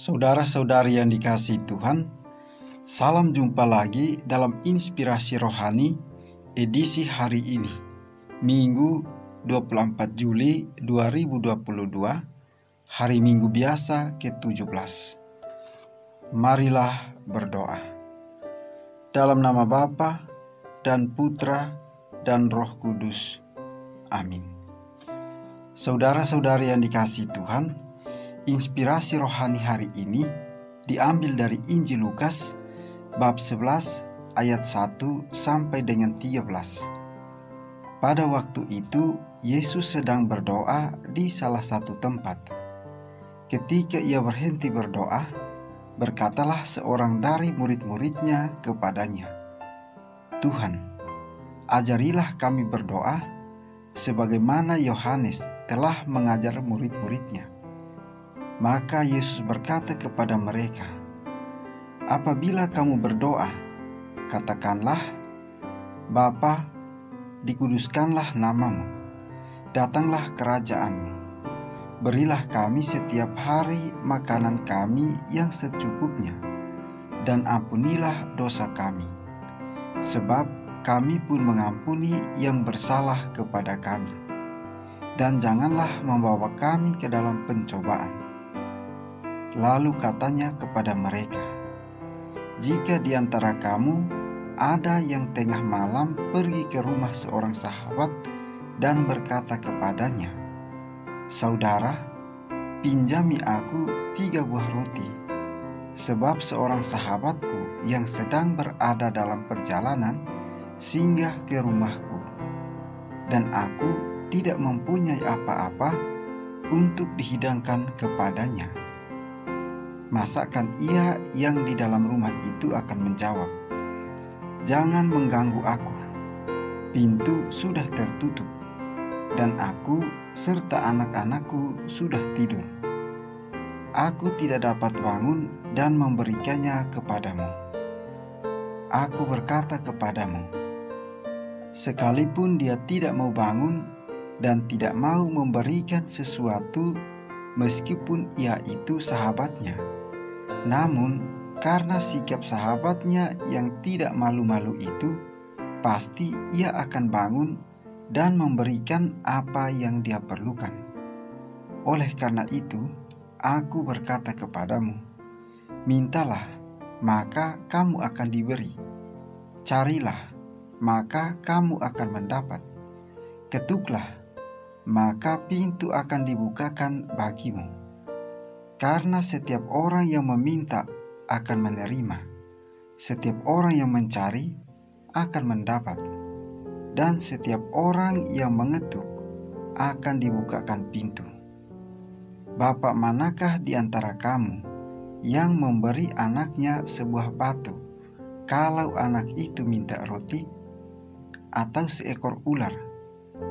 Saudara-saudari yang dikasihi Tuhan, salam jumpa lagi dalam Inspirasi Rohani edisi hari ini, Minggu 24 Juli 2022, hari Minggu biasa ke-17. Marilah berdoa. Dalam nama Bapa dan Putra dan Roh Kudus. Amin. Saudara-saudari yang dikasihi Tuhan, inspirasi rohani hari ini diambil dari Injil Lukas bab 11 ayat 1 sampai dengan 13. Pada waktu itu Yesus sedang berdoa di salah satu tempat. Ketika ia berhenti berdoa, berkatalah seorang dari murid-muridnya kepadanya, "Tuhan, ajarilah kami berdoa sebagaimana Yohanes telah mengajar murid-muridnya." Maka Yesus berkata kepada mereka, "Apabila kamu berdoa, katakanlah, Bapa, dikuduskanlah namamu, datanglah kerajaanmu, berilah kami setiap hari makanan kami yang secukupnya, dan ampunilah dosa kami, sebab kami pun mengampuni yang bersalah kepada kami. Dan janganlah membawa kami ke dalam pencobaan." Lalu katanya kepada mereka, "Jika di antara kamu ada yang tengah malam pergi ke rumah seorang sahabat dan berkata kepadanya, 'Saudara, pinjami aku 3 buah roti, sebab seorang sahabatku yang sedang berada dalam perjalanan singgah ke rumahku, dan aku tidak mempunyai apa-apa untuk dihidangkan kepadanya.' Masakan ia yang di dalam rumah itu akan menjawab, 'Jangan mengganggu aku, pintu sudah tertutup, dan aku serta anak-anakku sudah tidur. Aku tidak dapat bangun dan memberikannya kepadamu.' Aku berkata kepadamu, sekalipun dia tidak mau bangun dan tidak mau memberikan sesuatu, meskipun ia itu sahabatnya, namun karena sikap sahabatnya yang tidak malu-malu itu, pasti ia akan bangun dan memberikan apa yang dia perlukan. Oleh karena itu, aku berkata kepadamu, mintalah, maka kamu akan diberi. Carilah, maka kamu akan mendapat. Ketuklah, maka pintu akan dibukakan bagimu. Karena setiap orang yang meminta akan menerima, setiap orang yang mencari akan mendapat, dan setiap orang yang mengetuk akan dibukakan pintu. Bapa manakah di antara kamu yang memberi anaknya sebuah batu kalau anak itu minta roti, atau seekor ular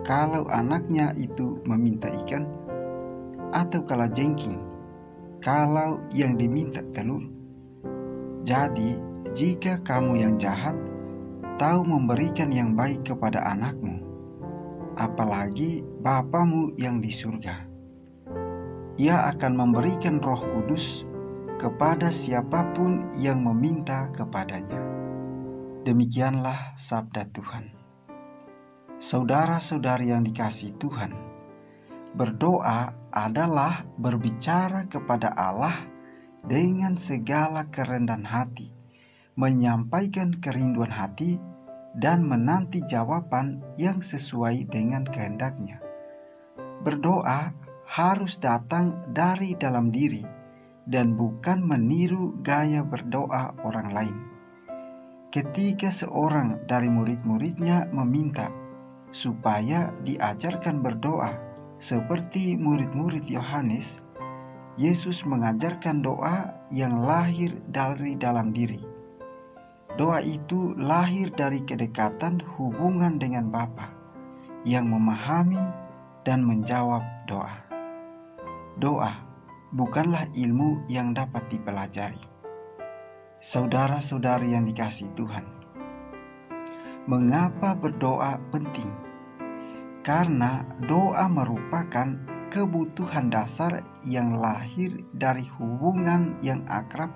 kalau anaknya itu meminta ikan, atau kalajengking kalau yang diminta telur? Jadi, jika kamu yang jahat tahu memberikan yang baik kepada anakmu, apalagi Bapamu yang di surga, Ia akan memberikan Roh Kudus kepada siapapun yang meminta kepadanya." Demikianlah sabda Tuhan. Saudara-saudari yang dikasihi Tuhan, berdoa adalah berbicara kepada Allah dengan segala kerendahan hati, menyampaikan kerinduan hati, dan menanti jawaban yang sesuai dengan kehendak-Nya. Berdoa harus datang dari dalam diri dan bukan meniru gaya berdoa orang lain. Ketika seorang dari murid-muridnya meminta supaya diajarkan berdoa seperti murid-murid Yohanes, Yesus mengajarkan doa yang lahir dari dalam diri. Doa itu lahir dari kedekatan hubungan dengan Bapa yang memahami dan menjawab doa. Doa bukanlah ilmu yang dapat dipelajari. Saudara-saudari yang dikasihi Tuhan, mengapa berdoa penting? Karena doa merupakan kebutuhan dasar yang lahir dari hubungan yang akrab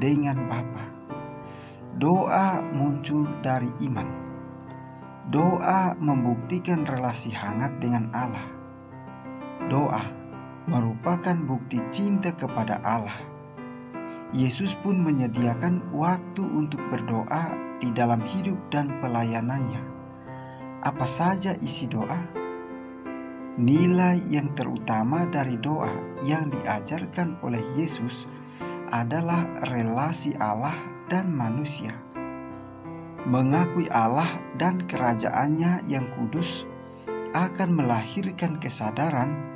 dengan Bapa. Doa muncul dari iman. Doa membuktikan relasi hangat dengan Allah. Doa merupakan bukti cinta kepada Allah. Yesus pun menyediakan waktu untuk berdoa di dalam hidup dan pelayanannya. Apa saja isi doa? Nilai yang terutama dari doa yang diajarkan oleh Yesus adalah relasi Allah dan manusia. Mengakui Allah dan kerajaannya yang kudus akan melahirkan kesadaran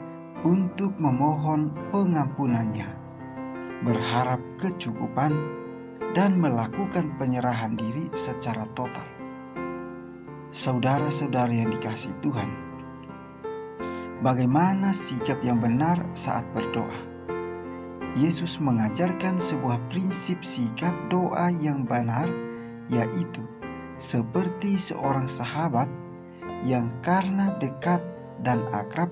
untuk memohon pengampunannya, berharap kecukupan, dan melakukan penyerahan diri secara total. Saudara-saudara yang dikasihi Tuhan, bagaimana sikap yang benar saat berdoa? Yesus mengajarkan sebuah prinsip sikap doa yang benar, yaitu seperti seorang sahabat yang karena dekat dan akrab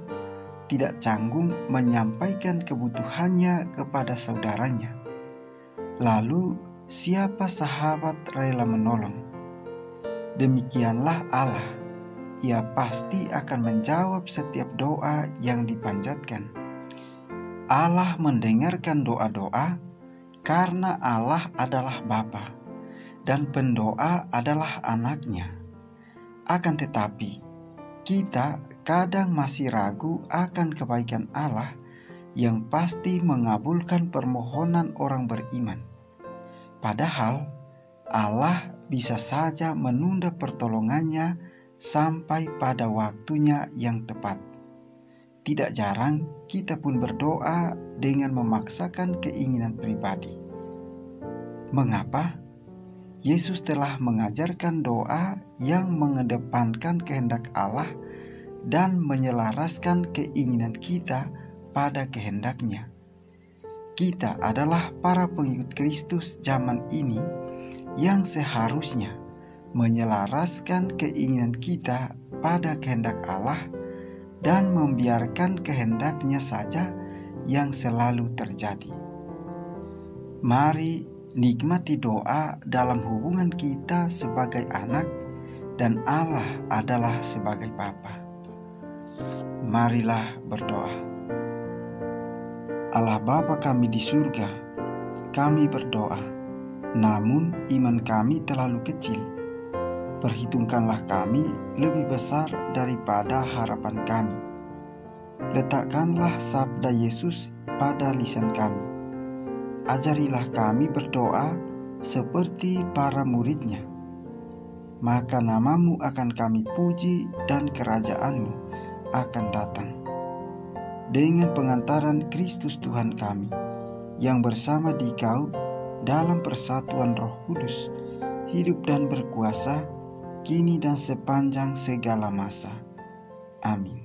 tidak canggung menyampaikan kebutuhannya kepada saudaranya. Lalu, siapa sahabat rela menolong? Demikianlah Allah. Ia pasti akan menjawab setiap doa yang dipanjatkan. Allah mendengarkan doa-doa karena Allah adalah Bapa dan pendoa adalah anaknya. Akan tetapi, kita kadang masih ragu akan kebaikan Allah yang pasti mengabulkan permohonan orang beriman. Padahal Allah bisa saja menunda pertolongannya sampai pada waktunya yang tepat. Tidak jarang kita pun berdoa dengan memaksakan keinginan pribadi. Mengapa? Yesus telah mengajarkan doa yang mengedepankan kehendak Allah dan menyelaraskan keinginan kita pada kehendaknya. Kita adalah para pengikut Kristus zaman ini yang seharusnya menyelaraskan keinginan kita pada kehendak Allah dan membiarkan kehendaknya saja yang selalu terjadi. Mari nikmati doa dalam hubungan kita sebagai anak dan Allah adalah sebagai Bapa. Marilah berdoa. Allah Bapa kami di surga, kami berdoa, namun iman kami terlalu kecil. Perhitungkanlah kami lebih besar daripada harapan kami. Letakkanlah sabda Yesus pada lisan kami. Ajarilah kami berdoa seperti para muridnya. Maka namamu akan kami puji dan kerajaanmu akan datang. Dengan pengantaran Kristus Tuhan kami, yang bersama Dikau dalam persatuan Roh Kudus, hidup dan berkuasa, kini dan sepanjang segala masa. Amin.